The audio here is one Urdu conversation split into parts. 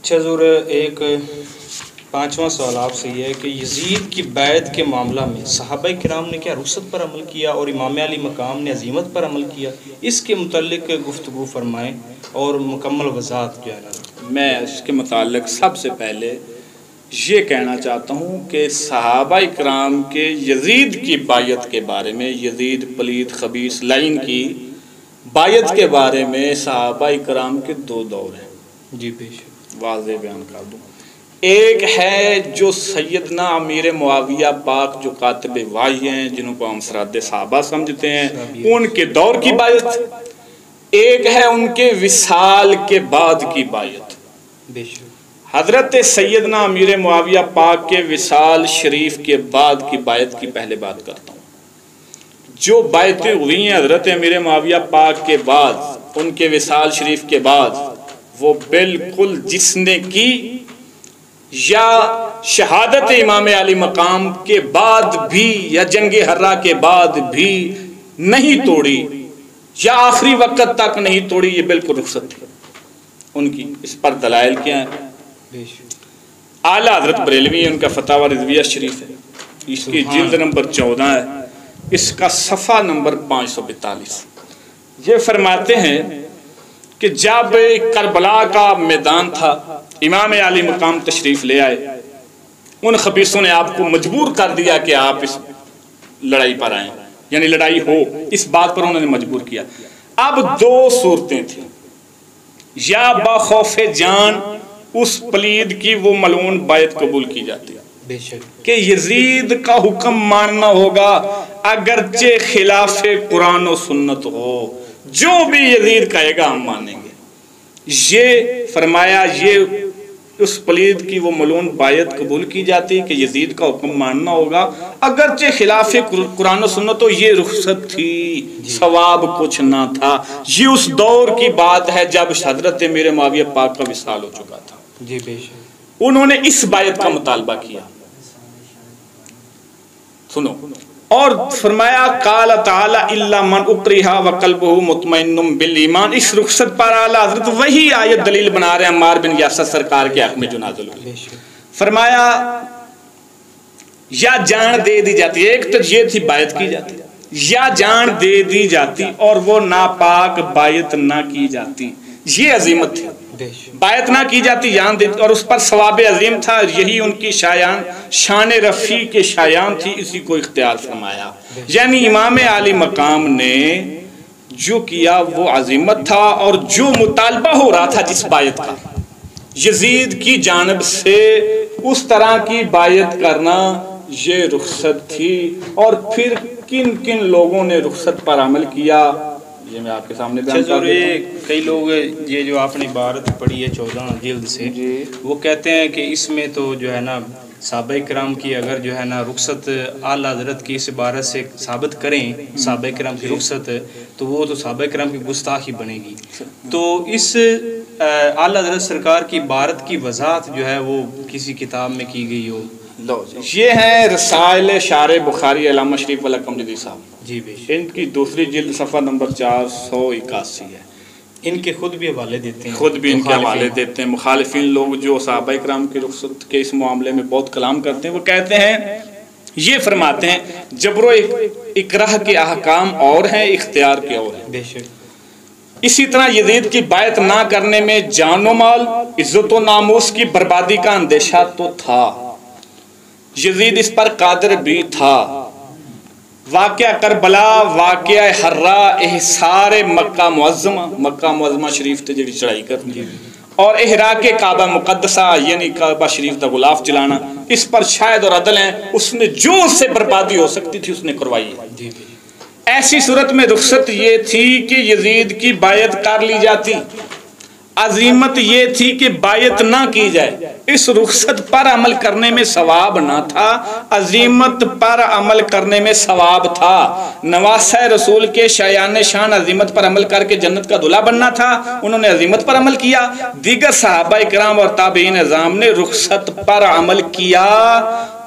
حضور ایک پانچواں سوال آپ سے یہ ہے کہ یزید کی بیعت کے معاملہ میں صحابہ کرام نے کیا رخصت پر عمل کیا اور امام علی مقام نے عزیمت پر عمل کیا؟ اس کے متعلق گفتگو فرمائیں اور مکمل وضاحت جو ہے نا۔ میں اس کے متعلق سب سے پہلے یہ کہنا چاہتا ہوں کہ صحابہ کرام کے یزید کی بیعت کے بارے میں، یزید پلید خبیث لعین کی بیعت کے بارے میں صحابہ کرام کے دو دور ہیں۔ جی بے شک، واضح بیان کر دوں۔ ایک ہے جو سیدنا امیر معاویہ پاک جو کاتب وحی ہیں، جنہوں کو ہم سرحد صحابہ سمجھتے ہیں، ان کے دور کی بیعت۔ ایک ہے ان کے وصال کے بعد کی بیعت۔ بے شک، حضرت سیدنا امیر معاویہ پاک کے وصال شریف کے بعد کی بیعت کی پہلے بات کرتا ہوں۔ جو بیعتیں ہوئی ہیں حضرت امیر معاویہ پاک کے بعد، ان کے وصال شریف کے بعد، وہ بالکل جس نے کی یا شہادت امام علی مقام کے بعد بھی یا جنگ حرہ کے بعد بھی نہیں توڑی یا آخری وقت تک نہیں توڑی، یہ بالکل رخصت تھی ان کی۔ اس پر دلائل کیا ہیں؟ بے شک، اعلیٰ حضرت بریلوی، ان کا فتاوی رضویہ شریف ہے، اس کی جلد نمبر 14 ہے، اس کا صفحہ نمبر 542۔ یہ فرماتے ہیں کہ جب کربلا کا میدان تھا، امام علی مقام تشریف لے آئے، ان خبیثوں نے آپ کو مجبور کر دیا کہ آپ اس لڑائی پر آئیں، یعنی لڑائی ہو، اس بات پر انہوں نے مجبور کیا۔ اب دو صورتیں تھیں، یا بخوف جان اس پلید کی وہ ملعون بیعت قبول کی جاتی بے شک، کہ یزید کا حکم ماننا ہوگا اگرچہ خلاف قرآن و سنت ہو، جو بھی یزید کہے گا ہم مانیں گے۔ یہ فرمایا یہ اس پلید کی وہ ملعون بیعت قبول کی جاتی کہ یزید کا حکم ماننا ہوگا اگرچہ خلاف قرآن و سنت ہو، یہ رخصت تھی، ثواب کچھ نہ تھا۔ یہ اس دور کی بات ہے جب حضرت امیر معاویہ پاک کا وصال ہو چکا تھا۔ جی بے شک، انہوں نے اس بیعت کا مطالبہ کیا۔ سنو، اور فرمایا قال تعالی الا من اکرہ وقلبہ مطمئن بالایمان۔ اس رخصت پر اعلیٰ حضرت وہی آیت دلیل بنا رہے ہیں عمار بن یاسر سرکار کے حق میں جو نازل ہوئی۔ فرمایا یا جان دے دی جاتی، ایک تو یہ تھی بیعت کی جاتی، یا جان دے دی جاتی اور وہ ناپاک بیعت نہ کی جاتی، یہ عظیمت تھی۔ بیعت نہ کی جاتی، جان دیتی، اور اس پر ثواب عظیم تھا، یہی ان کی شان رفیع کے شایان تھی، اسی کو اختیار فرمایا۔ یعنی امام علی مقام نے جو کیا وہ عظیمت تھا، اور جو مطالبہ ہو رہا تھا جس بیعت کا یزید کی جانب سے، اس طرح کی بیعت کرنا یہ رخصت تھی۔ اور پھر کن کن لوگوں نے رخصت پر عمل کیا یہ میں آپ کے سامنے بیان کر دیتا ہوں۔ کئی لوگ یہ جو آپ نے عبارت پڑھی ہے 14 جلد سے، وہ کہتے ہیں کہ اس میں تو جو ہے نا صحابہ کرام کی اگر جو ہے نا رخصت اعلیٰ حضرت کی اس عبارت سے ثابت کریں صحابہ کرام کی رخصت، تو وہ تو صحابہ کرام کی گستاخی بنے گی۔ تو اس اعلیٰ حضرت سرکار کی عبارت کی وضاحت جو ہے وہ کسی کتاب میں کی گئی ہو؟ یہ ہیں رسائل شارح بخاری علامہ شریف القمجدی صاحب، جی بے شک، ان کی دوسری جلد صفحہ نمبر 481 ہے۔ ان کے خود بھی حوالے دیتے ہیں، خود بھی ان کے حوالے دیتے ہیں۔ مخالفین لوگ جو صحابہ کرام کی رخصت کے اس معاملے میں بہت کلام کرتے ہیں، وہ کہتے ہیں، یہ فرماتے ہیں جبر و اکراہ کے احکام اور ہیں، اختیار کے اور ہیں۔ بے شک، اسی طرح یزید کی بیعت نہ کرنے میں جان و مال، عزت و ناموس کی بربادی کا اندیشہ تو تھا، یزید اس پر قادر بھی تھا۔ واقعہ کربلا، واقعہ حرہ، احصار مکہ معظمہ شریف تے جڑی چڑھائی کرتی، اور احراق کعبہ مقدسہ یعنی کعبہ شریف دا غلاف جلانا، اس پر شاہد اور عدل ہیں، اس نے جو اس سے بربادی ہو سکتی تھی اس نے کروائی ہے۔ ایسی صورت میں رخصت یہ تھی کہ یزید کی بیعت کر لی جاتی، عظیمت یہ تھی کہ بیعت نہ کی جائے۔ اس رخصت پر عمل کرنے میں ثواب نہ تھا، عظیمت پر عمل کرنے میں ثواب تھا۔ نواسہ رسول کے شایان شان عظیمت پر عمل کر کے جنت کا دلہا بننا تھا، انہوں نے عظیمت پر عمل کیا۔ دیگر صحابہ کرام اور تابعین اعظام نے رخصت پر عمل کیا،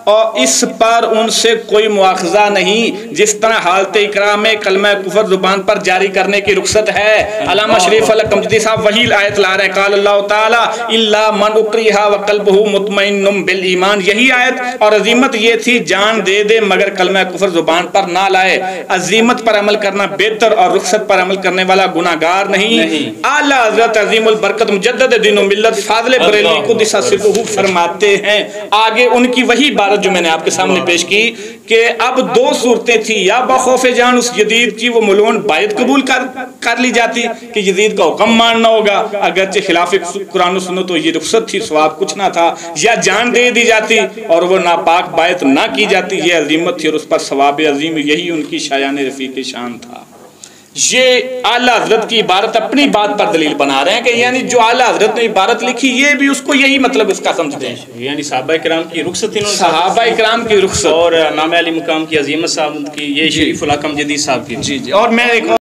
اور اس پر ان سے کوئی مواخذہ نہیں، جس طرح حالت اکرام میں کلمہ کفر زبان پر جاری کرنے کی رخصت ہے۔ علامہ شریف القمجدی صاحب وہی آیت لا رہے ہیں، قال اللہ تعالیٰ الا من اکرہ وقلبہ مطمئن بالایمان، یہی آیت، اور عظیمت یہ تھی جان دے دے مگر کلمہ کفر زبان پر نہ لائے۔ عظیمت پر عمل کرنا بہتر اور رخصت پر عمل کرنے والا گناہگار نہیں۔ اعلیٰ حضرت عظیم البرکت مجدد دین و ملت فاضل بریلوی قدس سرہ فرماتے ہیں، آگے ان کی وہی بات جو میں نے آپ کے سامنے پیش کی کہ اب دو صورتیں تھیں، یا بخوف جان اس یزید کی وہ ملعون بائعت قبول کر لی جاتی کہ یزید کا حکم ماننا ہوگا اگرچہ خلاف قرآن و سنت تو یہ رخصت تھی، ثواب کچھ نہ تھا، یا جان دے دی جاتی اور وہ ناپاک بائعت نہ کی جاتی، یہ عظیمت تھی اور اس پر ثواب عظیم، یہی ان کی شایان رفیق شان تھا۔ یہ اعلیٰ حضرت کی عبارت اپنی بات پر دلیل بنا رہے ہیں کہ یعنی جو اعلیٰ حضرت نے عبارت لکھی یہ بھی اس کو یہی مطلب اس کا سمجھتے ہیں، یعنی صحابہ کرام کی رخصت، صحابہ کرام کی رخصت اور امام علی مقام کی عظیمت صاحب کی، یہ شریف الحق امجدی صاحب کی۔ اور میں ایک